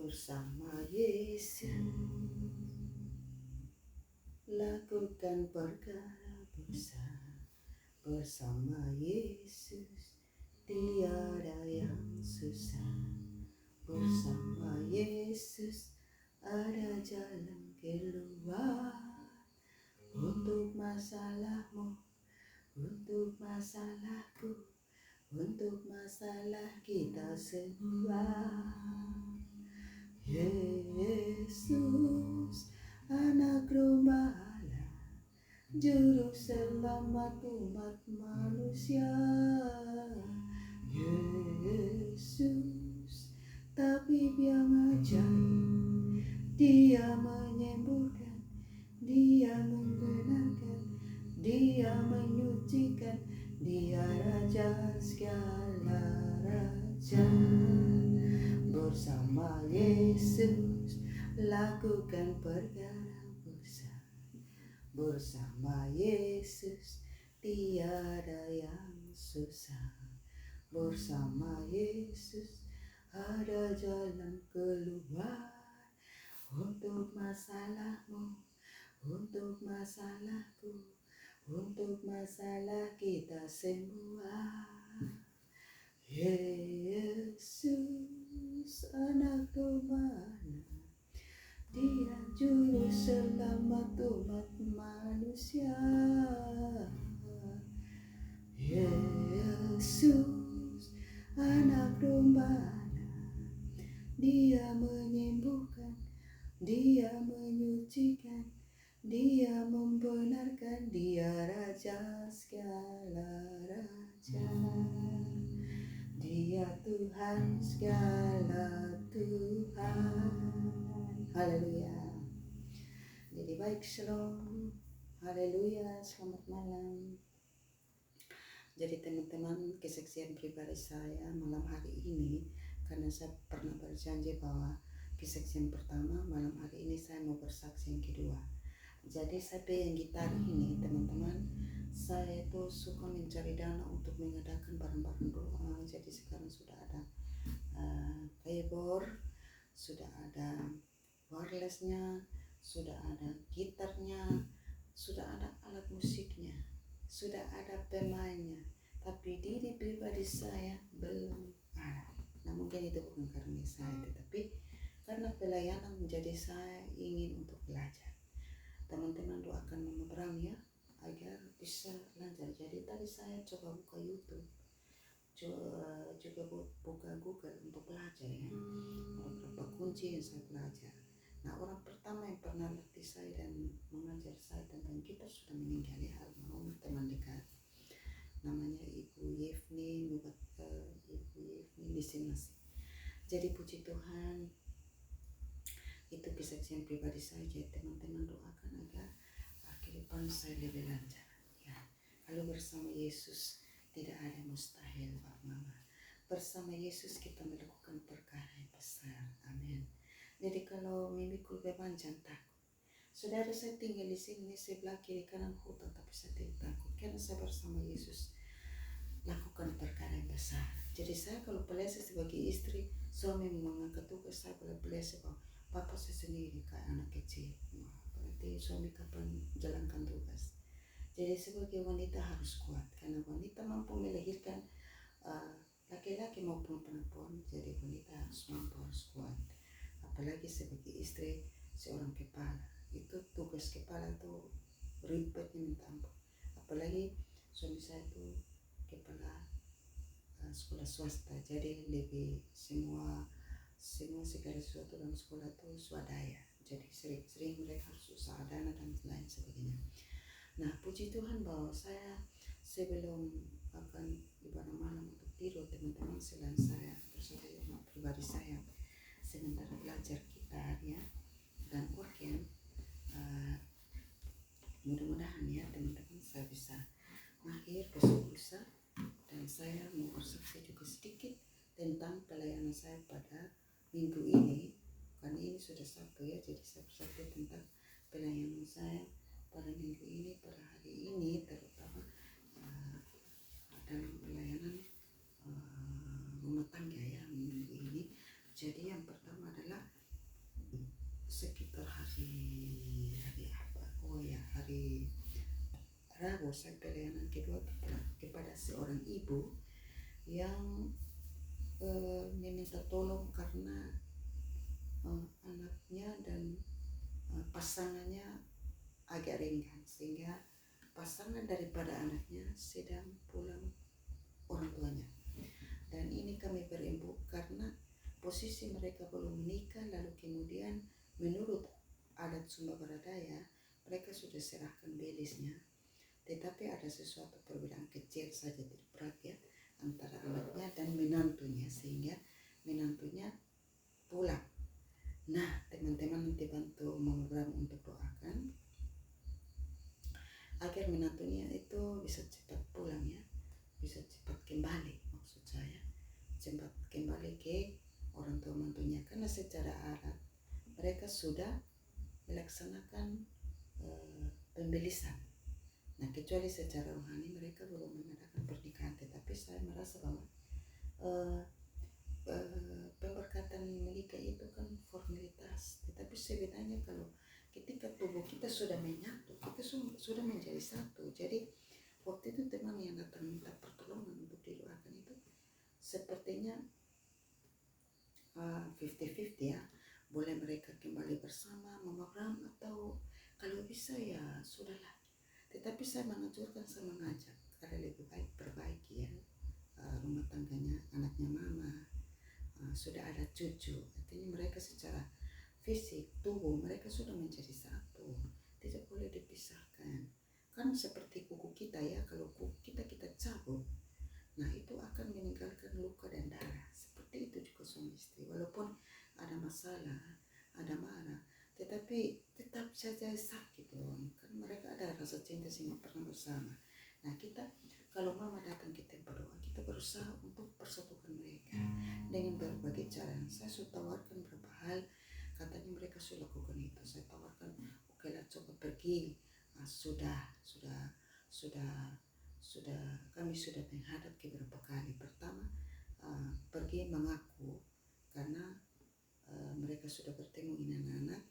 bersama Yesus, lakukan perkara besar bersama Yesus, tiada yang susah. Bersama Yesus ada jalan keluar untuk masalahmu, untuk masalahku, untuk masalah kita semua. Yesus, anak domba Allah, juru selamat umat manusia. Yesus, tabib yang ajaib, Dia menyembuhkan, Dia membenarkan, Dia menyucikan, Dia Raja segala raja. Bersama Yesus lakukan perkara besar. Bersama Yesus tiada yang susah. Bersama Yesus ada jalan keluar untuk masalahmu, untuk masalahku, untuk masalah kita semua. Yesus, anak domba, Dia juru selamat umat manusia. Yesus, anak domba, Dia menyembuhkan, Dia menyucikan, Dia membenarkan, Dia Raja segala raja. Dia Tuhan segala Tuhan. Haleluya. Jadi baik, shalom. Haleluya, selamat malam. Jadi teman-teman, kesaksian pribadi saya malam hari ini, karena saya pernah berjanji bahwa kesaksian pertama, malam hari ini saya mau bersaksi yang kedua. Jadi saya pegang gitar ini teman-teman, saya itu suka mencari dana untuk mengadakan barang-barang doa. Jadi sekarang sudah ada keyboard, sudah ada wirelessnya, sudah ada gitarnya, sudah ada alat musiknya, sudah ada pemainnya, tapi diri pribadi saya belum ada. Nah mungkin itu bukan karena saya, tetapi karena pelayanan menjadi saya ingin untuk belajar. Teman-teman doakan Mama Bram ya, agar bisa belajar. Jadi tadi saya coba buka YouTube, juga buka Google untuk belajar ya. Beberapa kunci yang saya belajar. Nah orang pertama yang pernah latih saya dan mengajar saya tentang gitar sudah meninggal ya, almarhum teman dekat. Namanya Ibu Yevni, Ibu Yevni Lisinasi. Jadi puji Tuhan, itu kesaksian pribadi saya. Jadi teman-teman doakan agar ke depan saya lebih lancar ya. Kalau bersama Yesus tidak ada mustahil Pak Mama. Bersama Yesus kita melakukan perkara yang besar. Amin. Jadi kalau memikul beban jangan takut. Saudara, saya tinggal di sini sebelah kiri kanan hutan, tapi saya tidak takut karena saya bersama Yesus lakukan perkara yang besar. Jadi saya kalau pelese sebagai istri, suami mengangkat tugas, saya boleh pelese bahwa papa saya sendiri kayak anak kecil. Nah, berarti suami kapan jalankan tugas. Jadi sebagai wanita harus kuat, karena wanita mampu melahirkan laki-laki maupun perempuan. Jadi wanita harus mampu, harus kuat. Apalagi sebagai istri seorang kepala, itu tugas kepala itu ribetnya minta ampun. Apalagi suami saya itu kepala sekolah swasta, jadi lebih semua segala sesuatu dalam sekolah itu swadaya. Jadi sering mereka harus usaha dana dan lain sebagainya. Nah puji Tuhan bahwa saya sebelum akan ibadah malam untuk tidur, teman-teman selain saya bersama pribadi saya sementara belajar gitar ya dan organ, mudah-mudahan ya teman-teman saya bisa mahir besok lusa. Dan saya mau bersaksi juga sedikit tentang pelayanan saya pada minggu ini, karena ini sudah Sabtu ya. Jadi saya bersaksi tentang pelayanan saya pada minggu ini, pada hari ini, terutama dalam pelayanan rumah tangga ya minggu ini. Jadi yang pertama adalah beritahu saya pelayanan kedua kepada seorang ibu yang meminta tolong karena anaknya dan pasangannya agak ringan, sehingga pasangan daripada anaknya sedang pulang orang tuanya. Dan ini kami berembuk karena posisi mereka belum menikah, lalu kemudian menurut adat Sumba Baradaya mereka sudah serahkan belisnya, tetapi ada sesuatu perbedaan kecil saja, tidak berat ya, antara anaknya dan menantunya, sehingga menantunya pulang. Nah, teman-teman nanti bantu Mama Bram untuk doakan agar menantunya itu bisa cepat pulang ya, bisa cepat kembali, maksud saya cepat kembali ke orang tua mantunya, karena secara adat mereka sudah melaksanakan pembelisan. Nah, kecuali secara rohani mereka belum mengadakan pernikahan, tetapi saya merasa bahwa pemberkatan menikah itu kan formalitas, tetapi sebenarnya kalau ketika tubuh kita sudah menyatu, kita sudah menjadi satu. Jadi waktu itu teman yang datang minta pertolongan untuk didoakan itu sepertinya 50-50 ya, boleh mereka kembali bersama Mama Bram atau kalau bisa ya sudahlah. Tetapi saya mengajurkan, saya mengajak ada lebih baik perbaiki ya rumah tangganya anaknya Mama. Sudah ada cucu, artinya mereka secara fisik, tubuh mereka sudah menjadi satu, tidak boleh dipisahkan. Kan seperti kuku kita ya, kalau kuku kita cabut, nah itu akan meninggalkan luka dan darah. Seperti itu juga suami istri, walaupun ada masalah, ada marah, tetapi tetap saja sakit loh. Kan mereka ada rasa cinta sehingga pernah bersama. Nah kita, kalau Mama datang ke tempat doa, kita berusaha untuk persatukan mereka dengan berbagai cara. Saya sudah tawarkan beberapa hal, katanya mereka sudah lakukan itu. Saya tawarkan, oke lah coba pergi. Kami sudah menghadap ke beberapa kali. Pertama pergi mengaku karena mereka sudah bertemu dengan anak.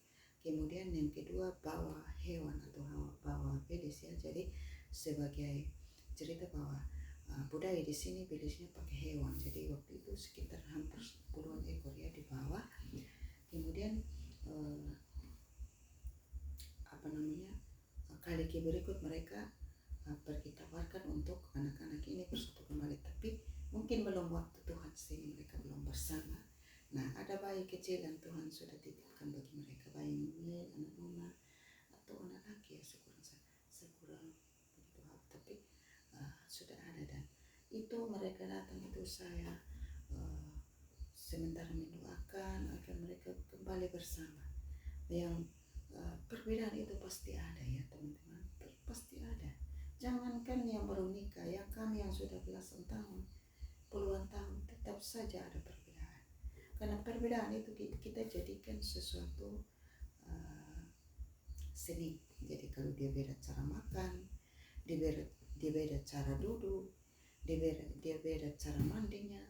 Kemudian yang kedua bawa hewan atau bawa belis ya. Jadi sebagai cerita bahwa budaya di sini belisnya pakai hewan. Jadi waktu itu sekitar hampir puluhan ekor ya dibawa. Kemudian kali berikut mereka pergi tawarkan untuk anak-anak ini bersatu kembali, tapi mungkin belum waktu Tuhan sehingga mereka belum bersama. Nah, ada bayi kecil yang Tuhan sudah titipkan bagi mereka, bayi mungil, anak Mama atau anak laki ya, saya kurang begitu hafal, tapi sudah ada. Dan itu mereka datang itu saya sementara mendoakan agar mereka kembali bersama. Yang perbedaan itu pasti ada ya teman-teman, pasti ada. Jangankan yang baru nikah, yang kami yang sudah belasan tahun, puluhan tahun, tetap saja ada perbedaan. Karena perbedaan itu kita jadikan sesuatu seni. Jadi kalau dia beda cara makan, dia beda cara duduk, dia beda cara mandinya,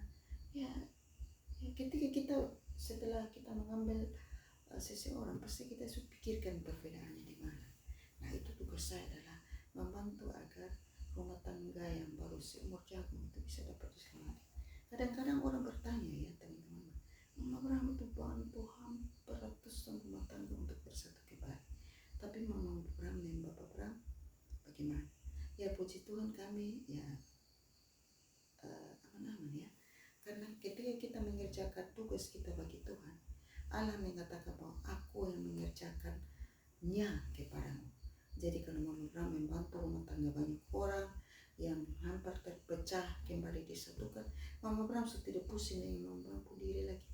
ya ketika kita setelah kita mengambil seseorang pasti kita harus pikirkan perbedaannya di mana. Nah itu tugas saya adalah membantu agar rumah tangga yang baru seumur jagung itu bisa dapat diselamatkan. Kadang-kadang orang bertanya ya teman-teman, Mama Bram itu bantu hampir ratusan rumah tangga untuk bersatu kembali. Tapi Mama Bram dan Bapak Bram bagaimana? Ya puji Tuhan kami ya aman-aman ya. Karena ketika kita mengerjakan tugas kita bagi Tuhan, Allah mengatakan bahwa aku yang mengerjakannya kepadamu. Jadi kalau Mama Bram membantu rumah tangga banyak orang yang hampir terpecah kembali disatukan, Mama Bram sudah tidak pusing dengan membantu diri lagi.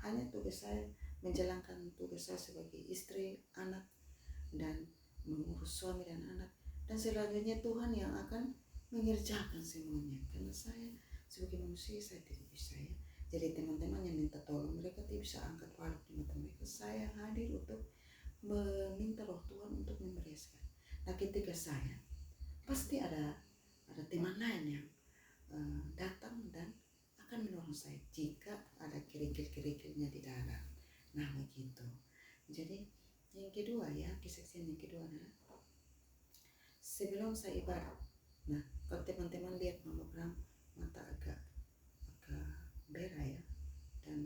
Hanya tugas saya menjalankan tugas saya sebagai istri, anak, dan mengurus suami dan anak. Dan selanjutnya Tuhan yang akan mengerjakan semuanya. Karena saya sebagai manusia saya tidak bisa ya. Jadi teman-teman yang minta tolong mereka tidak bisa angkat waluk di mata mereka. Saya hadir untuk meminta roh Tuhan untuk membereskan. Nah ketika saya pasti ada teman lain yang datang dan akan menolong saya jika ada kerikil-kerikilnya di dalam. Nah begitu. Jadi yang kedua ya, kesaksian yang kedua adalah sebelum saya ibadat. Nah, kalau teman-teman lihat Mama Bram mata agak merah ya, dan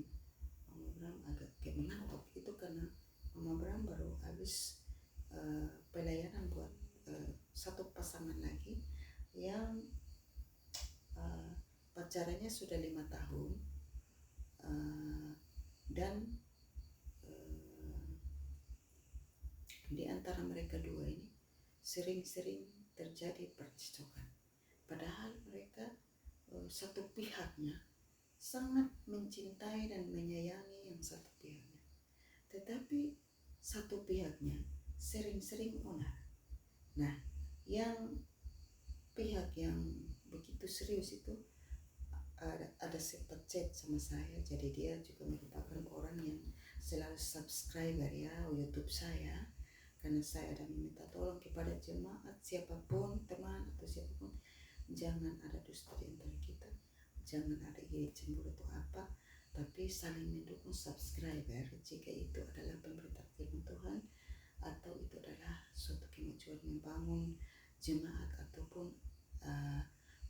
Mama Bram agak kayak mengantuk, itu karena Mama Bram baru habis pelayanan buat satu pasangan lagi yang pacarannya sudah 5 tahun, dan di antara mereka dua ini sering-sering terjadi percekcokan. Padahal mereka satu pihaknya sangat mencintai dan menyayangi yang satu pihaknya, tetapi satu pihaknya sering-sering onar. Nah, yang pihak yang begitu serius itu ada sempat chat sama saya, jadi dia juga merupakan orang yang selalu subscriber ya YouTube saya, karena saya ada meminta tolong kepada jemaat siapapun, teman atau siapapun, jangan ada dusta di antara kita, jangan ada iri cemburu atau apa, tapi saling mendukung subscriber jika itu adalah pemberita firman Tuhan atau itu adalah suatu kemajuan membangun jemaat ataupun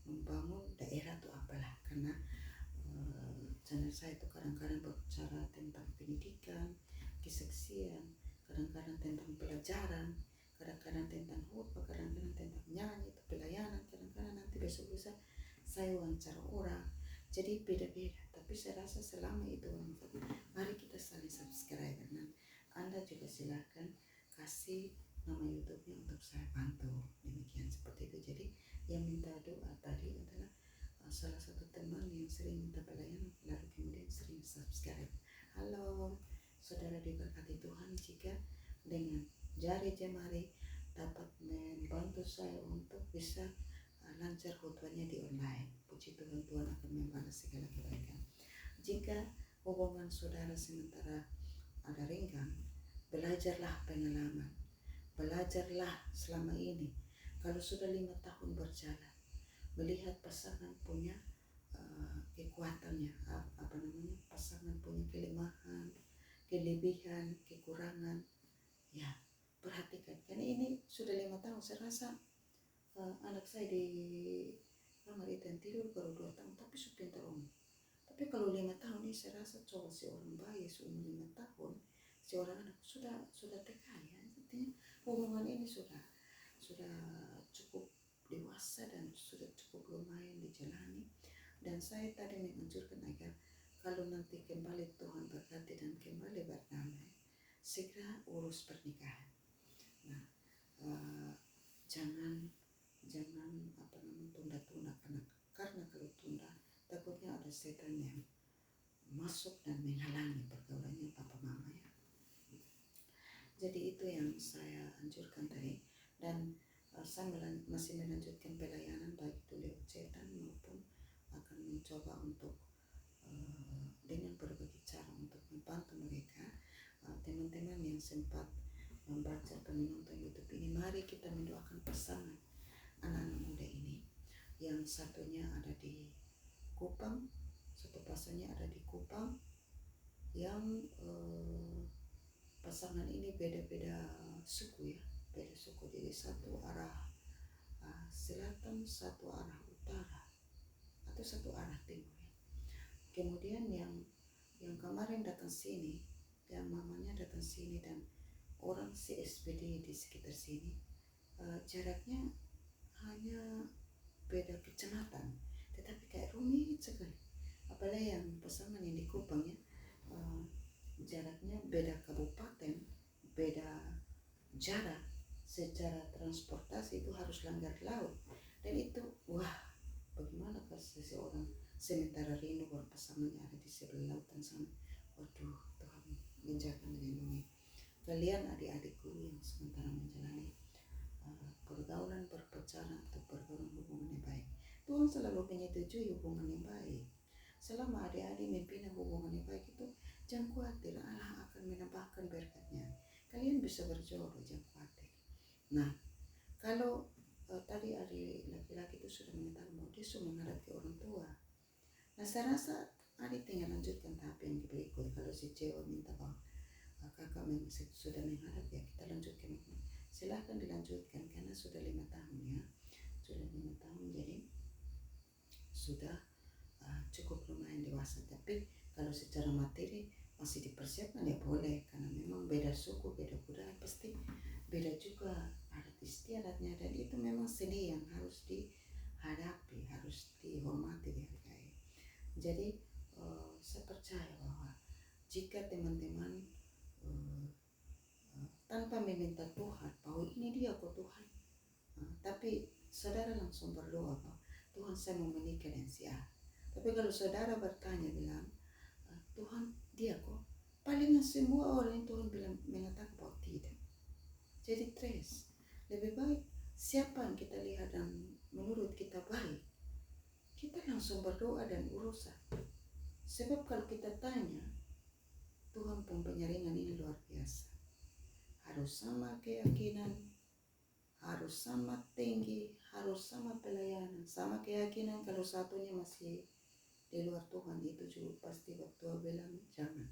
membangun daerah atau apalah. Karena channel saya itu kadang-kadang berbicara tentang pendidikan, kesaksian, kadang-kadang tentang pelajaran, kadang-kadang tentang khotbah, kadang-kadang tentang nyanyi atau pelayanan, kadang-kadang nanti besok-besok saya wawancara orang. Jadi beda-beda, tapi saya rasa selama itu bermanfaat, mari kita saling subscribe. Dan Anda juga silahkan kasih nama YouTube-nya untuk saya bantu, demikian seperti itu. Jadi yang minta doa tadi adalah salah satu teman yang sering minta pelayanan lalu kemudian sering subscribe. Halo saudara, diberkati Tuhan jika dengan jari jemari dapat membantu saya untuk bisa lancar khotbahnya di online. Puji Tuhan, Tuhan akan membalas segala kebaikan. Jika hubungan saudara sementara ada renggang, belajarlah pengalaman, belajarlah selama ini. Kalau sudah 5 tahun berjalan, melihat pasangan punya kekuatannya, pasangan punya kelemahan, kelebihan, kekurangan, ya perhatikan. Karena ini sudah 5 tahun, saya rasa anak saya di kamar itu yang tidur baru 2 tahun, tapi sudah pintar om. Tapi kalau 5 tahun ini saya rasa coba seorang bayi seumur 5 tahun, seorang anak sudah TK ya, artinya hubungan ini sudah cukup dewasa dan sudah cukup lumayan dijalani. Dan saya tadi menganjurkan agar kalau nanti kembali Tuhan berkati dan kembali berdamai, segera urus pernikahan. Nah, jangan tunda-tunda, karena kalau tunda takutnya ada setan yang masuk dan menghalangi pergaulannya papa mama ya. Jadi itu yang saya anjurkan tadi, dan saya masih melanjutkan pelayanan baik itu lewat cetan maupun akan mencoba untuk dengan berbagai cara untuk membantu mereka. Teman-teman yang sempat membaca atau menonton YouTube ini, mari kita mendoakan pasangan anak-anak muda ini. Yang satunya ada di Kupang, satu pasangannya ada di Kupang, yang pasangan ini beda-beda suku ya, beda suku, jadi satu arah selatan, satu arah utara, atau satu arah timur ya. Kemudian yang kemarin datang sini, yang mamanya datang sini dan orang CSPD di sekitar sini, jaraknya hanya beda kecamatan, tetapi kayak rumit sekali. Apalagi yang pasangan yang di Kupang ya, jaraknya beda kabupaten, beda jarak, secara transportasi itu harus langgar laut. Dan itu wah, bagaimana kalau seseorang sementara rindu pasangannya ada di sebelah lautan sana. Waduh, Tuhan menjaga melindungi kalian adik-adikku yang sementara menjalani pergaulan berpacaran atau pergaulan hubungan yang baik. Tuhan selalu menyetujui hubungan yang baik. Selama adik-adik membina hubungan yang baik itu, jangan khawatir, Allah akan menambahkan berkatnya. Kalian bisa berjodoh, jangan khawatir. Nah, kalau tadi adik laki-laki itu sudah mengatakan bahwa dia sudah menghadap ke orang tua. Nah, saya rasa adik tinggal lanjutkan tahap yang berikut. Kalau si cewek minta bahwa kakak sudah menghadap, ya kita lanjutkan. Silahkan dilanjutkan karena sudah 5 tahun. sudah cukup lumayan dewasa. Tapi kalau secara materi masih dipersiapkan ya boleh, karena memang beda suku, beda budaya, pasti beda juga adat istiadatnya, dan itu memang seni yang harus dihadapi, harus dihormati, dihargai. Jadi saya percaya bahwa jika teman-teman tanpa meminta Tuhan bahwa ini dia kok Tuhan, tapi saudara langsung berdoa bahwa Tuhan, saya mau menikah dengan si A. Tapi kalau saudara bertanya bilang, Tuhan dia kok, palingan semua orang yang Tuhan bilang mengatakan bahwa tidak. Jadi lebih baik siapa yang kita lihat dan menurut kita baik, kita langsung berdoa dan urusan. Sebab kalau kita tanya, Tuhan pun penyaringan ini luar biasa. Harus sama keyakinan, harus sama tinggi, harus sama pelayanan, sama keyakinan. Kalau satunya masih di luar Tuhan, itu juga pasti waktu bilang jangan.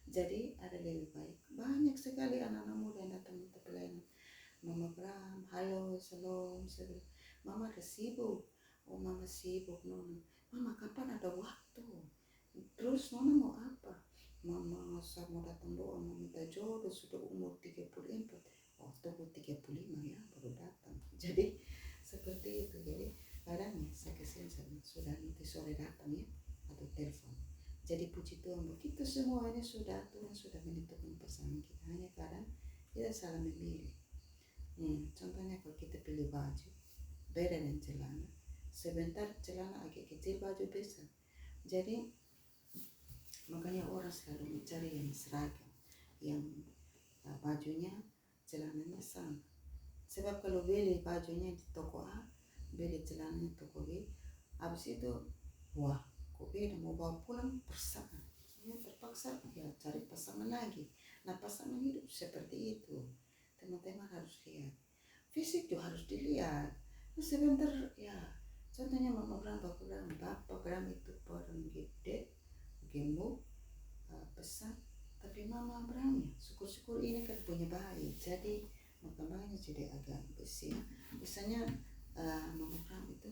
Jadi ada lebih baik. Banyak sekali anak-anak muda yang datang minta pelayanan. Mama Bram, halo, salam, Mama ada sibuk. Oh Mama sibuk, Nona. Mama kapan ada waktu? Terus Nona mau apa? Mama saya mau datang doa, mau minta jodoh, sudah umur 34. Oh tunggu 35 ya baru datang. Jadi seperti itu. Jadi kadang ya saya kasihan, sudah nanti sore datang ya, atau telepon. Jadi puji Tuhan, begitu semuanya sudah, Tuhan sudah menentukan pasangan kita. Hanya kadang kita salah memilih. Contohnya kalau kita pilih baju beda dengan celana, sebentar celana agak kecil, baju besar. Jadi makanya orang selalu mencari yang seragam, yang bajunya celananya sama. Sebab kalau beli bajunya di toko A, beli celananya di toko B, habis itu wah kok beda, mau bawa pulang perasaan ya, terpaksa ya cari pasangan lagi. Nah pasangan hidup seperti itu, teman-teman harus lihat. Fisik juga harus dilihat. Nah, sebentar ya, contohnya Mama Bram, Bapak Bram itu orang gede, gemuk, besar, tapi Mama Bram ya syukur-syukur ini kan punya bayi, jadi makanya jadi agak besi ya. Misalnya Mama Bram itu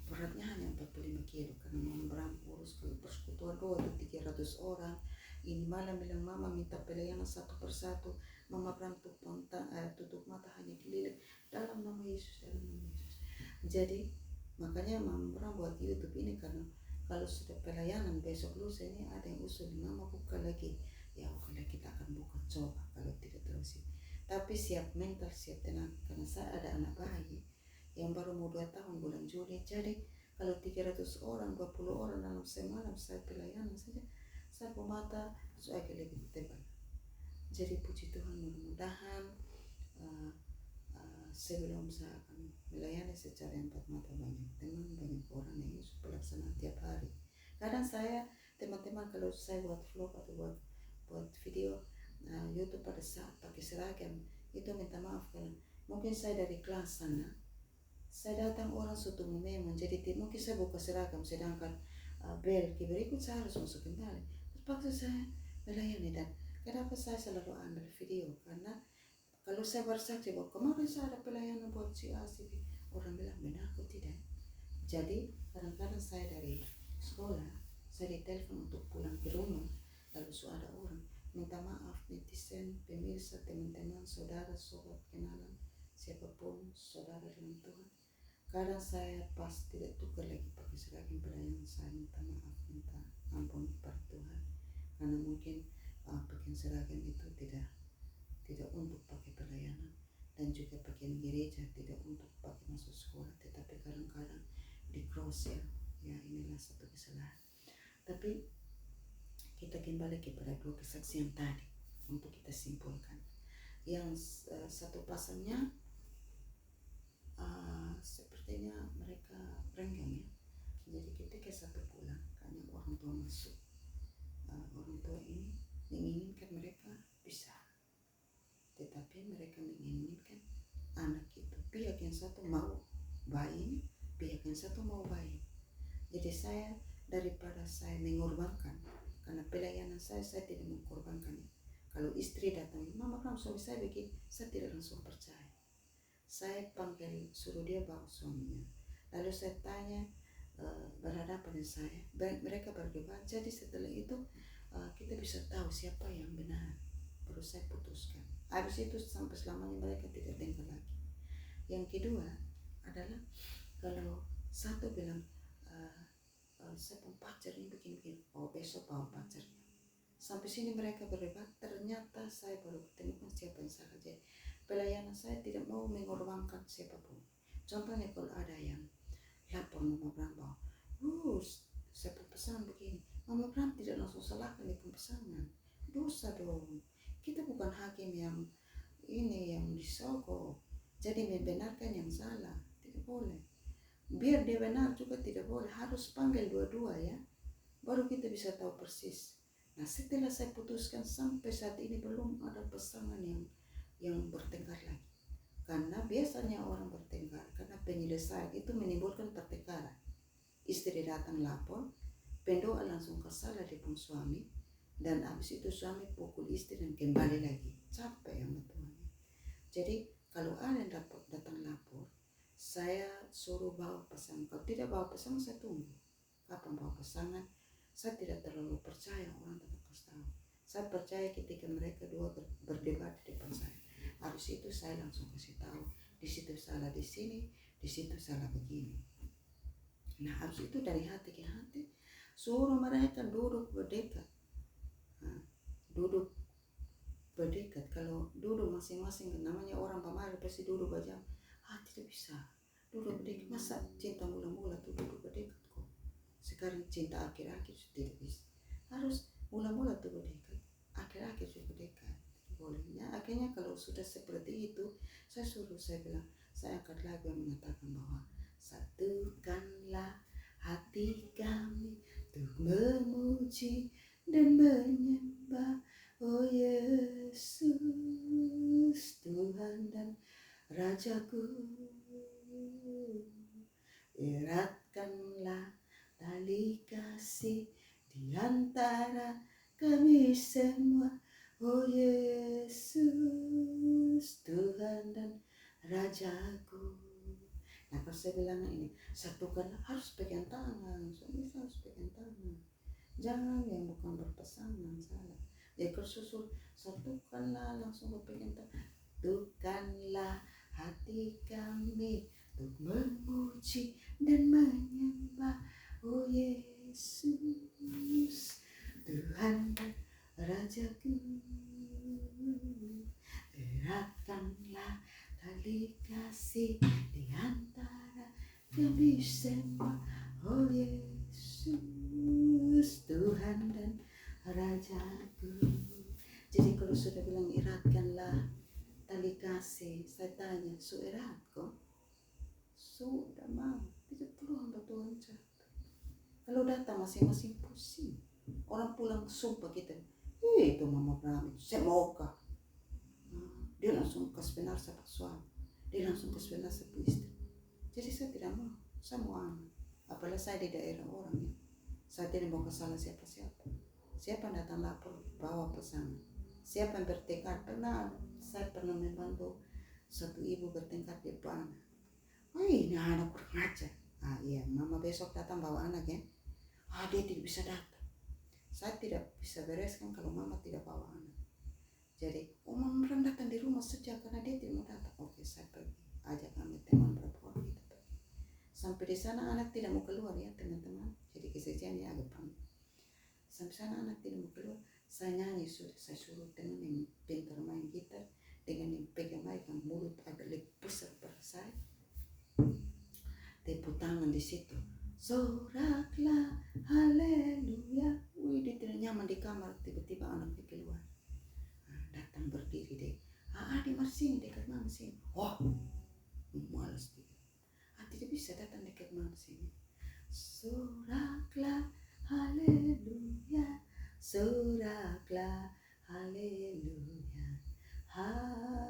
beratnya hanya 45 kilo, karena Mama Bram urus kalau persekutuan doa itu 300 orang. Ini malam bilang Mama minta pelayanan satu persatu. Mama Bram tutup mata hanya keliling dalam nama Yesus, dalam nama Yesus. Jadi makanya Mama Bram buat YouTube ini, karena kalau sudah pelayanan besok lusa ini ada yang usul, Mama buka lagi. Ya oke, kita akan buka, coba kalau tidak terus. Tapi siap mental, siap tenang, karena saya ada anak bayi yang baru mau 2 tahun bulan Juli. Jadi kalau 300 orang, 20 orang dalam semalam saya pelayanan saja, saya mata saya agak lebih tebal. Jadi puji Tuhan, mudah-mudahan sebelum saya akan melayani secara 4 mata banyak teman, banyak orang yang pelaksanaan tiap hari. Kadang saya teman-teman kalau saya buat vlog atau buat video YouTube pada saat pakai seragam itu, minta maaf karena mungkin saya dari kelas sana, saya datang orang suatu memang, jadi mungkin saya buka seragam, sedangkan bel berikut saya harus masuk kembali. Terpaksa saya melayani. Dan kenapa saya selalu ambil video, karena kalau saya bersaksi bahwa kemarin saya ada pelayanan buat si A, si B, orang bilang benar atau tidak. Jadi kadang-kadang saya dari sekolah, saya ditelepon untuk pulang ke rumah, lalu sudah ada orang minta maaf, netizen, pemirsa, teman-teman, saudara, sobat, kenalan, siapapun, saudara dengan Tuhan. Kadang saya pas tidak tukar lagi pakai seragam pelayanan, saya minta maaf, minta ampun kepada Tuhan, karena mungkin pakaian seragam itu tidak untuk pakai pelayanan, dan juga pakaian gereja tidak untuk pakai masuk sekolah, tetapi kadang-kadang di cross ya inilah satu kesalahan. Tapi kita kembali kepada 2 kesaksian tadi untuk kita simpulkan. Yang satu pasangnya sepertinya mereka renggang ya. Jadi ketika satu pulang, karena orang tua masuk, orang tua ini menginginkan mereka bisa, tetapi mereka menginginkan anak itu, pihak yang satu mau bayi, pihak yang satu mau bayi. Jadi saya, daripada saya mengorbankan, karena pelayanan saya tidak mengorbankan. Kalau istri datang, Mama kamu suami saya begini, saya tidak langsung percaya. Saya panggil, suruh dia bawa suaminya, lalu saya tanya berhadapan dengan saya, mereka berdebat. Jadi setelah itu kita bisa tahu siapa yang benar, baru saya putuskan. Habis itu sampai selamanya mereka tidak tengkar lagi. Yang kedua adalah kalau satu bilang saya pun pacar ini begini-begini, besok bawa pacarnya. Sampai sini mereka berdebat, ternyata saya baru ketemukan siapa yang salah. Jadi pelayanan saya tidak mau mengorbankan siapapun. Contohnya kalau ada yang lapor Mama Bram bahwa saya pesan begini, Mama Bram tidak langsung salahkan di pesanan. Dosa dong. Kita bukan hakim yang ini yang disogok. Jadi membenarkan yang salah tidak boleh. Biar dia benar juga tidak boleh. Harus panggil dua-dua ya. Baru kita bisa tahu persis. Nah setelah saya putuskan sampai saat ini belum ada pasangan yang bertengkar lagi. Karena biasanya orang bertengkar karena penyelesaian itu menimbulkan pertengkaran. Istri datang lapor, pendoa langsung kesalah di pun suami, dan habis itu suami pukul istri dan kembali lagi. Capek yang betulannya. Jadi kalau ada yang datang lapor, saya suruh bawa pasangan. Kalau tidak bawa pasangan saya tunggu. Kapan bawa pasangan? Saya tidak terlalu percaya orang tetap kasih tahu. Saya percaya ketika mereka dua berdebat di depan saya. Habis itu saya langsung kasih tahu. Di situ salah di sini, di situ salah begini. Nah habis itu dari hati ke hati suruh mereka duduk berdekat. Duduk berdekat. Kalau duduk masing-masing namanya orang pamali pasti duduk berjam. Tidak bisa duduk berdekat. Masa cinta mula-mula tuh duduk berdekat kok. Sekarang cinta akhir-akhir tidak bisa. Harus mula-mula tuh berdekat, akhir-akhir juga berdekat. Bolehnya akhirnya kalau sudah seperti itu saya bilang, saya angkat lagu yang mengatakan bahwa satukanlah hati kami untuk memuji dan menyembah Yesus Tuhan dan Rajaku. Eratkanlah tali kasih di antara kami semua, Yesus Tuhan dan Rajaku. Nah kalau saya bilang ini, satukanlah, harus pegang tangan, suami harus pegang tangan. Jangan yang bukan berpasangan, salah. Jadi kalau susul, satukanlah langsung berpegang tangan. Satukanlah hati kami untuk memuji dan menyembah Yesus Tuhan dan Rajaku. Eratkanlah tali kasih di antara kami semua, Yesus Tuhan dan Rajaku. Jadi kalau sudah bilang eratkanlah tali kasih, saya tanya, erat kok? Sudah mau, tidak perlu hamba Tuhan capek. Kalau datang masing-masing pusing. Orang pulang sumpah kita, itu Mama Bram itu semoga. Dia langsung kasih benar sama suami, dia langsung kasih benar sama istri. Jadi saya tidak mau, saya mau aman. Apalagi saya di daerah orang ya, saya tidak mau kesalah siapa-siapa. Siapa yang datang lapor bawa pesan, siapa yang bertengkar. Saya pernah membantu satu ibu bertengkar di depan. Ini anak kurang ajar. Iya, Mama besok datang bawa anak ya. Dia tidak bisa datang. Saya tidak bisa bereskan kalau Mama tidak bawa anak. Jadi, Mama Bram datang di rumah sejak karena dia tidak mau datang. Oke, saya pergi. Ajak kami teman berapa orang kita pergi. Sampai di sana anak tidak mau keluar ya teman-teman. Jadi kejadiannya agak panik. Sampai sana anak tidak mau keluar. Saya nyanyi sudah. Saya suruh teman yang pintar main gitar dengan yang pegang mic yang mulut agak lebih besar pada saya. Tepuk tangan di situ. Soraklah, haleluya. Dia tidak nyaman di kamar, tiba-tiba anaknya keluar. Datang berdiri deh. Di sini dekat mama sini. Malas dia. Tidak bisa datang dekat mama sini. Soraklah, haleluya. Soraklah, haleluya. Haleluya.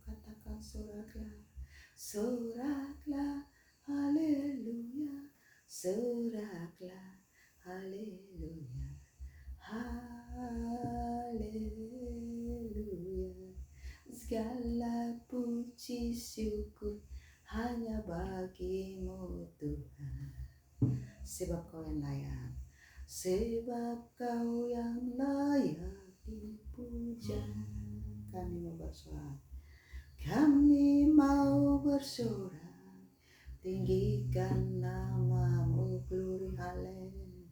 Katakan soraklah. Soraklah, haleluya. Soraklah, haleluya. Haleluya. Segala puji syukur hanya bagimu Tuhan. Sebab kau yang layak, sebab kau yang layak dipuja. Kami mau bersorak, kami mau bersorak, tinggikan namamu, glory, haleluya.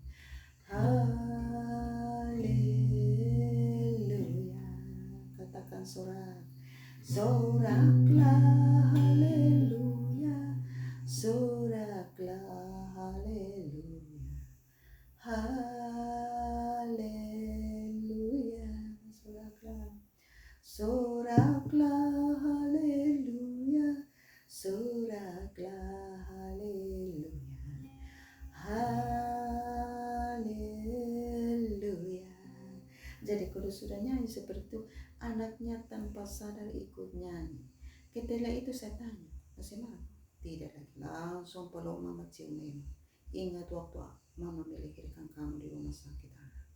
Katakan sorak, soraklah haleluya, soraklah haleluya, haleluya. Soraklah haleluya, soraklah haleluya, haleluya. Jadi kalau sudah nyanyi seperti itu, anaknya tanpa sadar ikut nyanyi. Ketika itu saya tanya, masih marah? Tidak lagi, langsung peluk mama cium Ema. Ingat waktu mama melahirkan kamu di rumah sakit anak.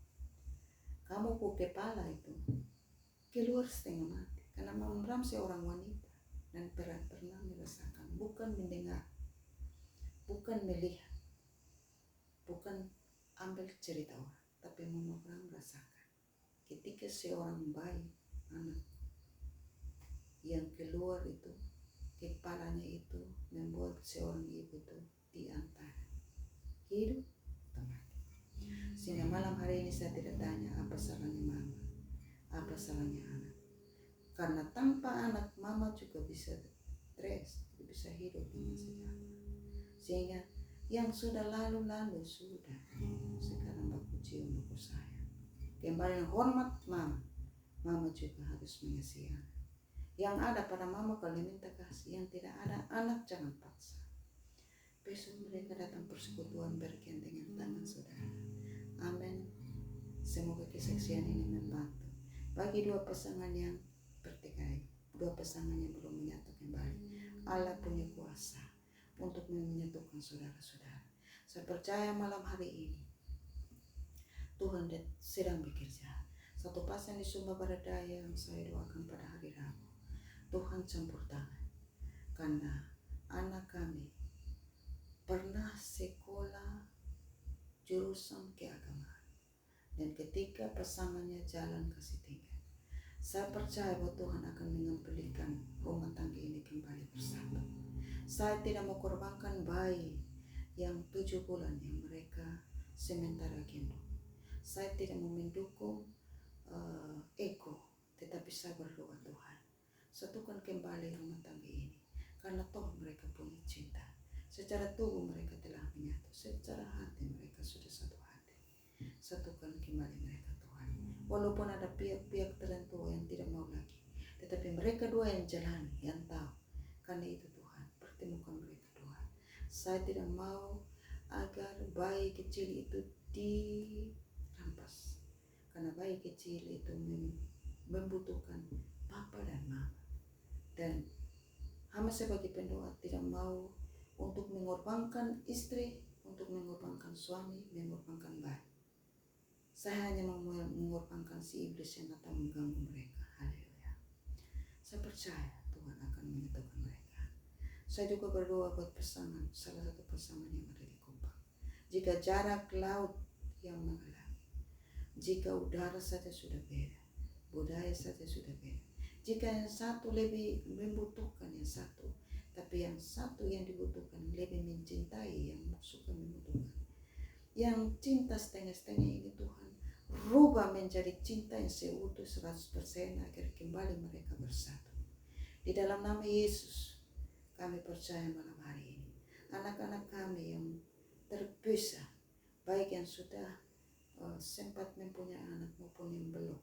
Kamu ku kepala itu keluar setengah mati, karena Mama Bram seorang wanita dan pernah merasakan, bukan mendengar, bukan melihat, bukan ambil cerita orang, tapi Mama Bram merasakan ketika seorang bayi anak yang keluar itu, kepalanya itu membuat seorang ibu itu di antara hidup atau mati. Sehingga malam hari ini saya tidak tanya apa salahnya mama, apa salahnya anak. Karena tanpa anak, mama juga bisa stres, bisa hidup dengan sejahtera. Sehingga yang sudah lalu-lalu sudah. Sekarang aku cium, aku sayang. Kembali hormat mama. Mama juga harus mengasihi anak. Yang ada pada mama kalau minta kasih, yang tidak ada anak jangan paksa. Besok mereka datang persekutuan berken dengan tangan saudara. Amin. Semoga kesaksian ini membantu bagi dua pasangan yang bertikai, dua pasangan yang belum menyatu kembali. Allah punya kuasa untuk menyatukan saudara-saudara. Saya percaya malam hari ini Tuhan sedang bekerja. Satu pasang di Sumba Barat Daya yang saya doakan pada hari Rabu, Tuhan campur tangan, karena anak kami pernah sekolah jurusan keagamaan, dan ketika pasangannya jalan kasih tinggal, saya percaya bahwa Tuhan akan mengembalikan rumah tangga ini kembali bersatu. Saya tidak mau korbankan bayi yang 7 bulan yang mereka sementara gendong. Saya tidak mau mendukung ego, tetapi saya berdoa Tuhan, satukan kembali rumah tangga ini, karena toh mereka punya cinta. Secara tubuh mereka telah menyatu, secara hati mereka sudah satu hati. Satukan kembali mereka Tuhan. Walaupun ada pihak-pihak tertentu yang tidak mau lagi, tetapi mereka dua yang jalan, yang tahu. Karena itu Tuhan, pertemukan mereka Tuhan. Saya tidak mau agar bayi kecil itu dirampas, karena bayi kecil itu membutuhkan papa dan mama. Dan hamba sebagai pendoa tidak mau untuk mengorbankan istri, untuk mengorbankan suami, mengorbankan bayi. Saya hanya mau mengorbankan si iblis yang datang mengganggu mereka. Haleluya. Saya percaya Tuhan akan menyatukan mereka. Saya juga berdoa buat pasangan, salah satu pasangan yang ada di Kupang. Jika jarak laut yang menghalangi, jika udara saja sudah beda, budaya saja sudah beda. Jika yang satu lebih membutuhkan yang satu, tapi yang satu yang dibutuhkan lebih mencintai yang suka membutuhkan. Yang cinta setengah-setengah ini Tuhan rubah menjadi cinta yang seutuh 100% agar kembali mereka bersatu. Di dalam nama Yesus kami percaya malam hari ini, anak-anak kami yang terpisah, baik yang sudah sempat mempunyai anak maupun yang belum,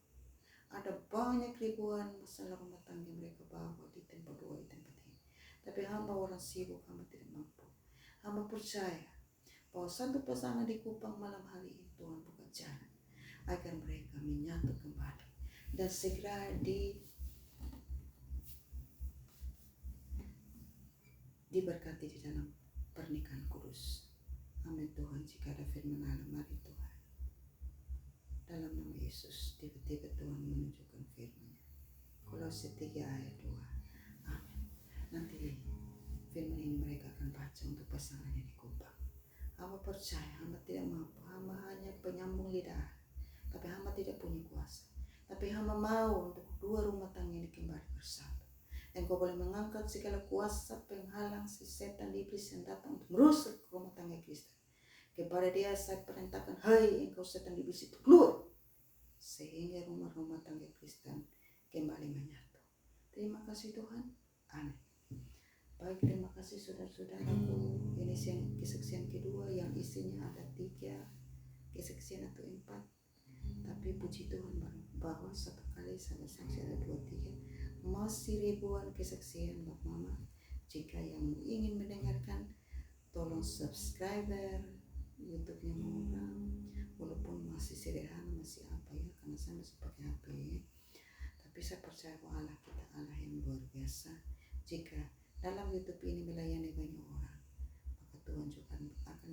ada banyak ribuan masalah rumah tangga mereka bawa di tempat dua di tempat ini. Tapi hamba orang sibuk, hamba tidak mampu. Hamba percaya bahwa satu pasangan di Kupang malam hari ini Tuhan buka jalan agar mereka menyatu kembali dan segera diberkati di dalam pernikahan kudus. Amin Tuhan. Jika ada firman Allah, mari Tuhan, dalam nama Yesus, tiba-tiba Tuhan menunjukkan firman-Nya. Kolose 3 ayat 2. Amin. Nanti firman ini mereka akan baca untuk pasangannya di kubah. Hamba percaya, hamba tidak mampu, hamba hanya penyambung lidah, tapi hamba tidak punya kuasa. Tapi hamba mau untuk dua rumah tangga ini kembali bersatu. Engkau boleh mengangkat segala kuasa penghalang si setan iblis yang datang untuk merusak rumah tangga Kristen. Kepada dia saya perintahkan, hai engkau setan iblis itu keluar, sehingga rumah-rumah tangga Kristen kembali menyatu. Terima kasih Tuhan. Amin. Baik, terima kasih saudara-saudaraku. Ini kesaksian kedua yang isinya ada 3 kesaksian atau 4. Tapi puji Tuhan bahwa satu kali saya saksi ada 2-3. Masih ribuan kesaksian buat mama. Jika yang ingin mendengarkan, tolong subscriber YouTube-nya Mama. Walaupun masih sederhana, masih apa ya, karena saya masih pakai HP ya. Tapi saya percaya bahwa Allah kita Allah yang luar biasa. Jika dalam YouTube ini melayani banyak orang, maka Tuhan juga akan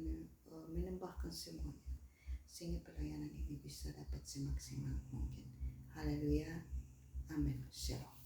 menambahkan semuanya, sehingga pelayanan ini bisa dapat semaksimal mungkin. Haleluya. Amin. Shalom.